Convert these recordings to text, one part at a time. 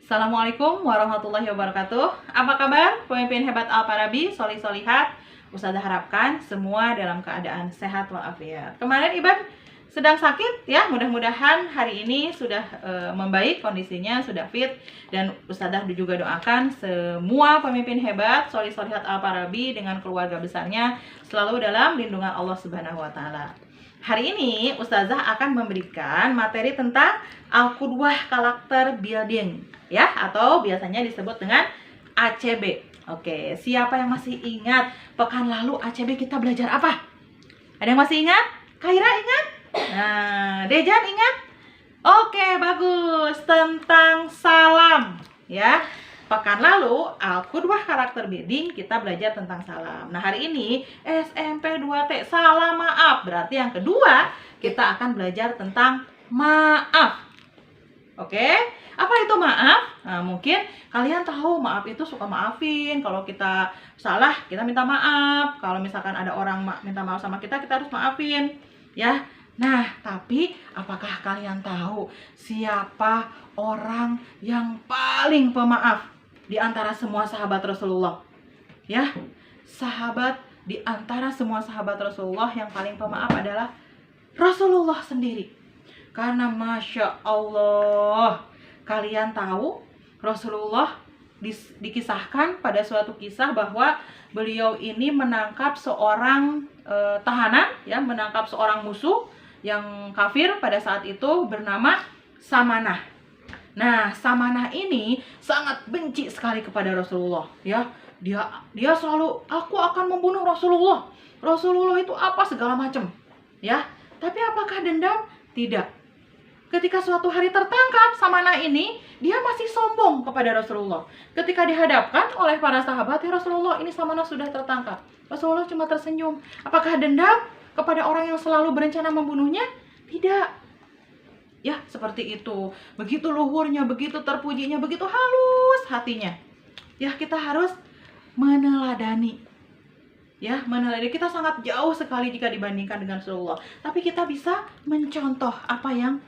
Assalamualaikum warahmatullahi wabarakatuh. Apa kabar pemimpin hebat Al-Farabi, solih-solihat? Ustazah harapkan semua dalam keadaan sehat walafiat. Kemarin Iban sedang sakit ya, mudah-mudahan hari ini sudah membaik kondisinya, sudah fit. Dan Ustazah juga doakan semua pemimpin hebat, solih-solihat Al-Farabi dengan keluarga besarnya selalu dalam lindungan Allah Subhanahu wa Ta'ala. Hari ini Ustazah akan memberikan materi tentang Al-Qudwah Karakter Building ya, atau biasanya disebut dengan ACB. Oke, siapa yang masih ingat pekan lalu ACB kita belajar apa? Ada yang masih ingat? Kaira ingat? Nah, Dejan ingat? Oke, bagus. Tentang salam ya. Pekan lalu, Al-Qudwah Karakter Building, kita belajar tentang salam. Nah, hari ini, SMP 2T, salam maaf. Berarti yang kedua, kita akan belajar tentang maaf. Oke, apa itu maaf? Nah, mungkin kalian tahu maaf itu suka maafin. Kalau kita salah, kita minta maaf. Kalau misalkan ada orang minta maaf sama kita harus maafin. Ya, nah, tapi apakah kalian tahu siapa orang yang paling pemaaf di antara semua sahabat Rasulullah? Ya, sahabat di antara semua sahabat Rasulullah yang paling pemaaf adalah Rasulullah sendiri. Karena Masya Allah, kalian tahu Rasulullah dikisahkan pada suatu kisah bahwa beliau ini menangkap seorang tahanan, ya, menangkap seorang musuh yang kafir pada saat itu bernama Samanah. Nah, Samanah ini sangat benci sekali kepada Rasulullah, ya. Dia selalu, aku akan membunuh Rasulullah. Rasulullah itu apa segala macam, ya. Tapi apakah dendam? Tidak. Ketika suatu hari tertangkap, Samanah ini, dia masih sombong kepada Rasulullah. Ketika dihadapkan oleh para sahabat, ya Rasulullah, ini Samanah sudah tertangkap. Rasulullah cuma tersenyum. Apakah dendam kepada orang yang selalu berencana membunuhnya? Tidak. Ya, seperti itu. Begitu luhurnya, begitu terpujinya, begitu halus hatinya. Ya, kita harus meneladani. Ya, meneladani. Kita sangat jauh sekali jika dibandingkan dengan Rasulullah. Tapi kita bisa mencontoh apa yang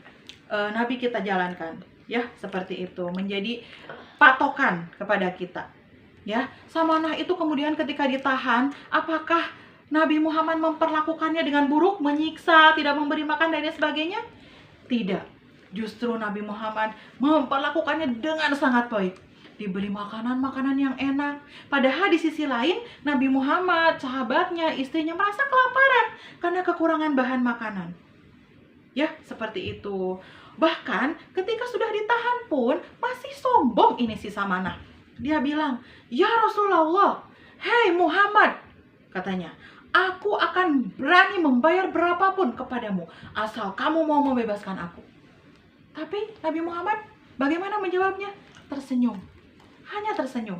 Nabi kita jalankan. Ya, seperti itu. Menjadi patokan kepada kita. Ya, Samanah itu kemudian ketika ditahan, apakah Nabi Muhammad memperlakukannya dengan buruk, menyiksa, tidak memberi makan dan lain sebagainya? Tidak. Justru Nabi Muhammad memperlakukannya dengan sangat baik. Diberi makanan-makanan yang enak. Padahal di sisi lain, Nabi Muhammad, sahabatnya, istrinya merasa kelaparan karena kekurangan bahan makanan. Ya, seperti itu. Bahkan ketika sudah ditahan pun masih sombong ini si Samanah. Dia bilang, "Ya Rasulullah, hei Muhammad," katanya, "aku akan berani membayar berapapun kepadamu asal kamu mau membebaskan aku." Tapi Nabi Muhammad bagaimana menjawabnya? Tersenyum. Hanya tersenyum.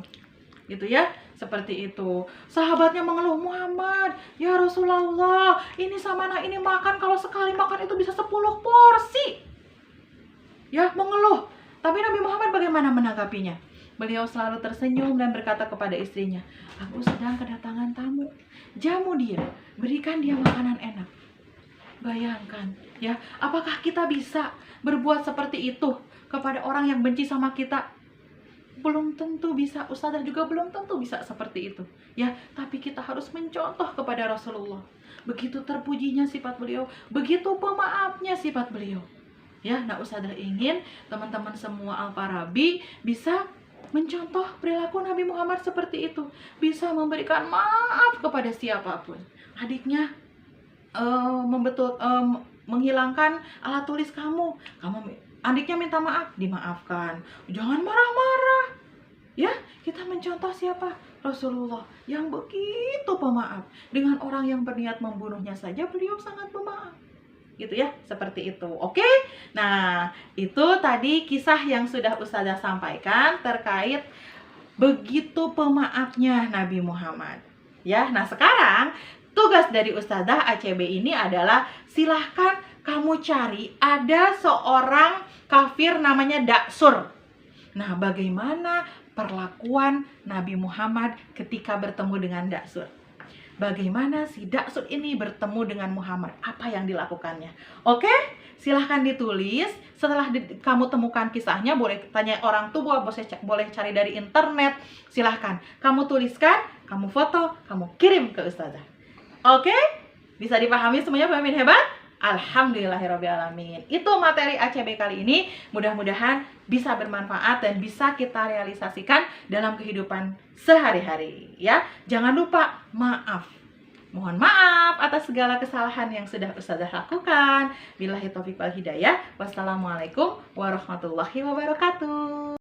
Gitu ya, seperti itu. Sahabatnya mengeluh, "Muhammad, ya Rasulullah, ini Samanah ini makan, kalau sekali makan itu bisa 10 porsi." Ya, mengeluh. Tapi Nabi Muhammad bagaimana menanggapinya? Beliau selalu tersenyum dan berkata kepada istrinya, "Aku sedang kedatangan tamu. Jamu dia, berikan dia makanan enak." Bayangkan, ya, apakah kita bisa berbuat seperti itu kepada orang yang benci sama kita? Belum tentu bisa. Ustazah juga belum tentu bisa seperti itu, ya. Tapi kita harus mencontoh kepada Rasulullah. Begitu terpujinya sifat beliau, begitu pemaafnya sifat beliau. Ya, nah Ustazah ingin teman-teman semua Al-Farabi bisa mencontoh perilaku Nabi Muhammad seperti itu. Bisa memberikan maaf kepada siapapun. Adiknya menghilangkan alat tulis kamu, adiknya minta maaf, dimaafkan. Jangan marah-marah. Ya, kita mencontoh siapa? Rasulullah yang begitu pemaaf. Dengan orang yang berniat membunuhnya saja beliau sangat pemaaf. Gitu ya, seperti itu. Oke? Nah, itu tadi kisah yang sudah Ustazah sampaikan terkait begitu pemaafnya Nabi Muhammad. Ya, nah sekarang tugas dari Ustazah ACB ini adalah silahkan kamu cari ada seorang kafir namanya Daksur. Nah, bagaimana perlakuan Nabi Muhammad ketika bertemu dengan Daksur? bagaimana si Daksud ini bertemu dengan Muhammad, apa yang dilakukannya. Oke, silahkan ditulis. Setelah kamu temukan kisahnya, boleh tanya orang tua, boleh cari dari internet. Silahkan kamu tuliskan, kamu foto, kamu kirim ke ustazah. Oke, bisa dipahami semuanya pemimpin hebat? Alhamdulillahirrahmanirrahim. Itu materi ACB kali ini. Mudah-mudahan bisa bermanfaat dan bisa kita realisasikan dalam kehidupan sehari-hari ya. Jangan lupa maaf. Mohon maaf atas segala kesalahan yang sudah ustazah lakukan. Billahi taufiq wal hidayah. Wassalamualaikum warahmatullahi wabarakatuh.